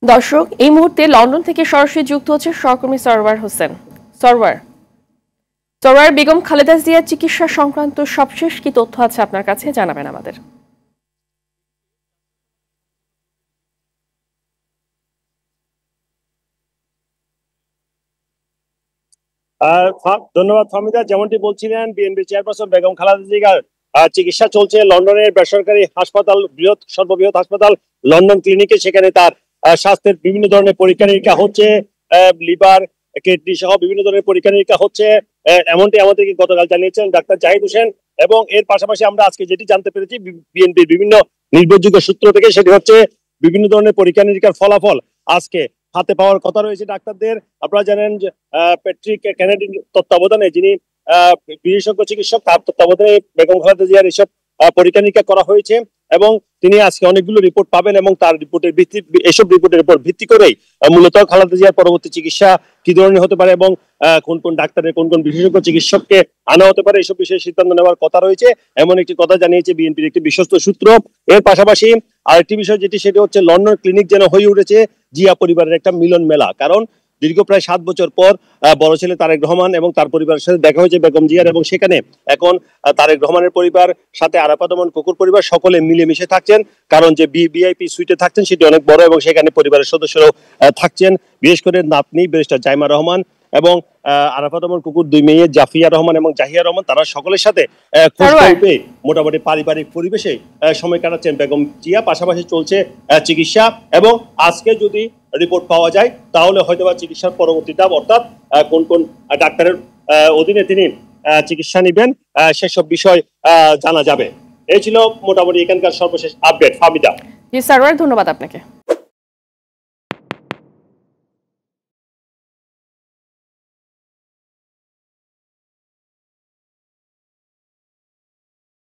দর্শক, এই মুহূর্তে লন্ডন থেকে সরাসরি যুক্ত হচ্ছে সহকর্মী সরওয়ার হোসেন। সরওয়ার, বেগম খালেদা জিয়ার চিকিৎসা সংক্রান্ত সবশেষ কি তথ্য আছে আপনার কাছে, জানাবেন আমাদের। ধন্যবাদ ফাহমিদা। যেমনটি বলছিলেন, বিএনপি চেয়ারপারসন বেগম খালেদা জিয়ার চিকিৎসা চলছে লন্ডনের বেসরকারি হাসপাতাল, সর্ববৃহৎ হাসপাতাল লন্ডন ক্লিনিকে। সেখানে তার স্বাস্থ্যের বিভিন্ন ধরনের পরীক্ষা নিরীক্ষা হচ্ছে, লিভার, কিডনি সহ বিভিন্ন ধরনের পরীক্ষা নিরীক্ষা হচ্ছে, এমনটি আমাদেরকে গতকাল জানিয়েছেন ডাক্তার জাহিদ হোসেন। এবং এর পাশাপাশি আমরা আজকে যেটি জানতে পেরেছি বিএনপির বিভিন্ন নির্ভরযোগ্য সূত্র থেকে, সেটি হচ্ছে বিভিন্ন ধরনের পরীক্ষা নিরীক্ষার ফলাফল আজকে হাতে পাওয়ার কথা রয়েছে ডাক্তারদের। আপনারা জানেন যে প্যাট্রিক কেনেডির তত্ত্বাবধানে, যিনি বিশেষজ্ঞ চিকিৎসক, তার তত্ত্বাবধানে বেগম খালেদা জিয়ার এসব পরীক্ষা নিরীক্ষা করা হয়েছে এবং তিনি আজকে অনেকগুলো রিপোর্ট পাবেন এবং তার এসব রিপোর্টের উপর ভিত্তি করেই মূলত খালেদা জিয়ার পরবর্তী চিকিৎসা কি ধরনের হতে পারে এবং কোন কোন ডাক্তারের কোন কোন বিশেষজ্ঞ চিকিৎসককে আনা হতে পারে, এসব বিষয়ে সিদ্ধান্ত নেওয়ার কথা রয়েছে, এমন একটি কথা জানিয়েছে বিএনপির একটি বিশ্বস্ত সূত্র। এর পাশাপাশি আরেকটি বিষয় যেটি, সেটি হচ্ছে লন্ডন ক্লিনিক যেন হয়ে উঠেছে জিয়া পরিবারের একটা মিলন মেলা। কারণ দীর্ঘ প্রায় 7 বছর পর বড় ছেলে তারেক রহমান এবং তার পরিবারের সাথে দেখা হয়েছে বেগম জিয়ার, এবং সেখানে এখন তারেক রহমানের পরিবার সাথে আরাফাত রহমান কুকুর পরিবার সকলে মিলেমিশে থাকছেন। কারণ যে ভিআইপি সুইটে থাকছেন সেটি অনেক বড় এবং সেখানে পরিবারের সদস্যরাও থাকছেন, বিশেষ করে নাতনি ব্যারিস্টার জাইমা রহমান এবং আরাফাত রহমান কুকুর দুই মেয়ে জাফিয়া রহমান এবং জাহিয়া রহমান, তারা সকলের সাথে খুশি মোটামুটি পারিবারিক পরিবেশে সময় কাটাচ্ছেন বেগম জিয়া। পাশাপাশি চলছে চিকিৎসা এবং আজকে যদি রিপোর্ট পাওয়া যায় তাহলে হয়তোবা চিকিৎসার পরবর্তী ধাপ, অর্থাৎ কোন কোন ডাক্তারের অধীনে তিনি চিকিৎসা নেবেন, সেসব বিষয় জানা যাবে। এই ছিল মোটামুটি এখানকার সর্বশেষ আপডেট। ফাহমিদা। জি সরওয়ার, ধন্যবাদ আপনাকে।